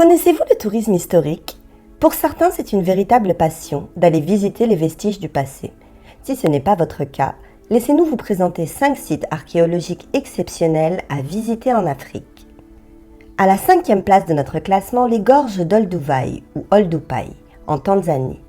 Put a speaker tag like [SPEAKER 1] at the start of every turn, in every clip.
[SPEAKER 1] Connaissez-vous le tourisme historique? Pour certains, c'est une véritable passion d'aller visiter les vestiges du passé. Si ce n'est pas votre cas, laissez-nous vous présenter 5 sites archéologiques exceptionnels à visiter en Afrique. À la 5e place de notre classement, les gorges d'Olduvai ou Oldupai, en Tanzanie.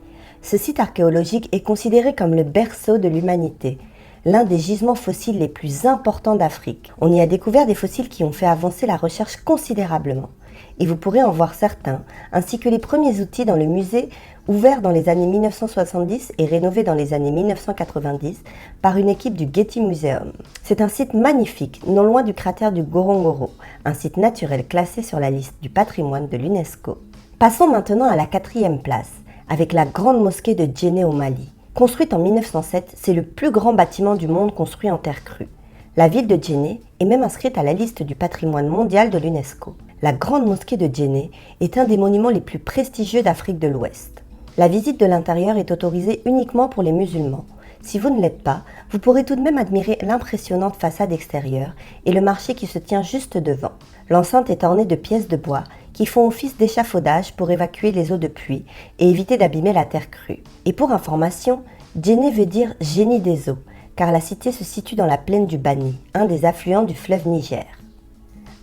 [SPEAKER 1] Ce site archéologique est considéré comme le berceau de l'humanité, l'un des gisements fossiles les plus importants d'Afrique. On y a découvert des fossiles qui ont fait avancer la recherche considérablement. Et vous pourrez en voir certains, ainsi que les premiers outils dans le musée ouvert dans les années 1970 et rénové dans les années 1990 par une équipe du Getty Museum. C'est un site magnifique, non loin du cratère du Ngorongoro, un site naturel classé sur la liste du patrimoine de l'UNESCO. Passons maintenant à la 4e place, avec la grande mosquée de Djenné au Mali. Construite en 1907, c'est le plus grand bâtiment du monde construit en terre crue. La ville de Djenné est même inscrite à la liste du patrimoine mondial de l'UNESCO. La grande mosquée de Djenné est un des monuments les plus prestigieux d'Afrique de l'Ouest. La visite de l'intérieur est autorisée uniquement pour les musulmans. Si vous ne l'êtes pas, vous pourrez tout de même admirer l'impressionnante façade extérieure et le marché qui se tient juste devant. L'enceinte est ornée de pièces de bois qui font office d'échafaudage pour évacuer les eaux de pluie et éviter d'abîmer la terre crue. Et pour information, Djenné veut dire génie des eaux, car la cité se situe dans la plaine du Bani, un des affluents du fleuve Niger.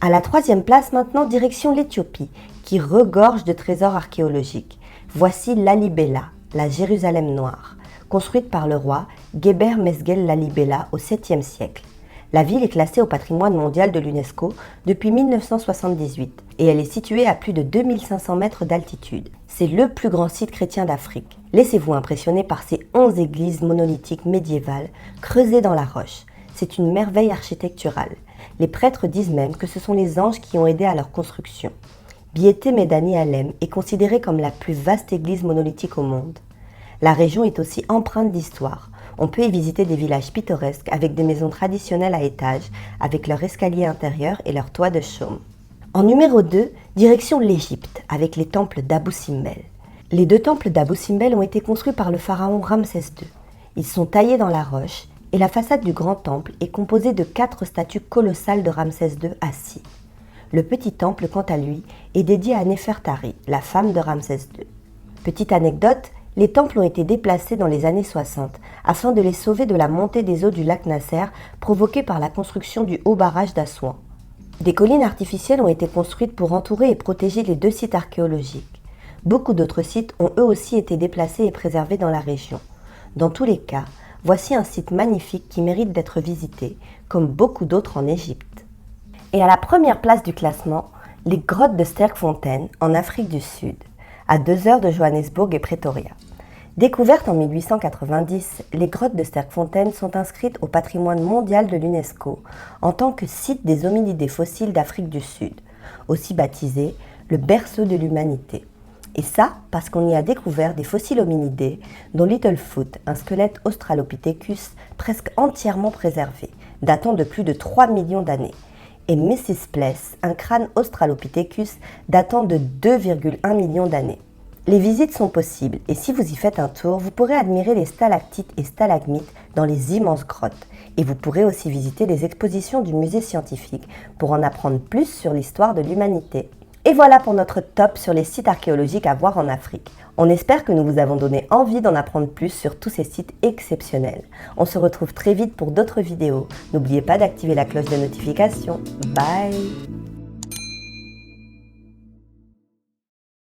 [SPEAKER 1] À la 3e place maintenant, direction l'Éthiopie, qui regorge de trésors archéologiques. Voici Lalibela, la Jérusalem noire, construite par le roi Geber Mesgel Lalibela au 7e siècle. La ville est classée au patrimoine mondial de l'UNESCO depuis 1978 et elle est située à plus de 2500 mètres d'altitude. C'est le plus grand site chrétien d'Afrique. Laissez-vous impressionner par ces 11 églises monolithiques médiévales creusées dans la roche. C'est une merveille architecturale. Les prêtres disent même que ce sont les anges qui ont aidé à leur construction. Biété Médani Alem est considérée comme la plus vaste église monolithique au monde. La région est aussi empreinte d'histoire. On peut y visiter des villages pittoresques avec des maisons traditionnelles à étages, avec leur escalier intérieur et leur toit de chaume. En numéro 2, direction l'Égypte, avec les temples d'Abou Simbel. Les 2 temples d'Abou Simbel ont été construits par le pharaon Ramsès II. Ils sont taillés dans la roche et la façade du grand temple est composée de 4 statues colossales de Ramsès II assis. Le petit temple, quant à lui, est dédié à Néfertari, la femme de Ramsès II. Petite anecdote, les temples ont été déplacés dans les années 60 afin de les sauver de la montée des eaux du lac Nasser provoquée par la construction du haut barrage d'Assouan. Des collines artificielles ont été construites pour entourer et protéger les 2 sites archéologiques. Beaucoup d'autres sites ont eux aussi été déplacés et préservés dans la région. Dans tous les cas, voici un site magnifique qui mérite d'être visité, comme beaucoup d'autres en Égypte. Et à la première place du classement, les grottes de Sterkfontein en Afrique du Sud, à 2 heures de Johannesburg et Pretoria. Découvertes en 1890, les grottes de Sterkfontein sont inscrites au patrimoine mondial de l'UNESCO en tant que site des hominidés fossiles d'Afrique du Sud, aussi baptisé le berceau de l'humanité. Et ça, parce qu'on y a découvert des fossiles hominidés, dont Littlefoot, un squelette Australopithecus presque entièrement préservé, datant de plus de 3 millions d'années, et Mrs. Pless, un crâne Australopithecus datant de 2,1 millions d'années. Les visites sont possibles et si vous y faites un tour, vous pourrez admirer les stalactites et stalagmites dans les immenses grottes. Et vous pourrez aussi visiter les expositions du musée scientifique pour en apprendre plus sur l'histoire de l'humanité. Et voilà pour notre top sur les sites archéologiques à voir en Afrique. On espère que nous vous avons donné envie d'en apprendre plus sur tous ces sites exceptionnels. On se retrouve très vite pour d'autres vidéos. N'oubliez pas d'activer la cloche de notification. Bye!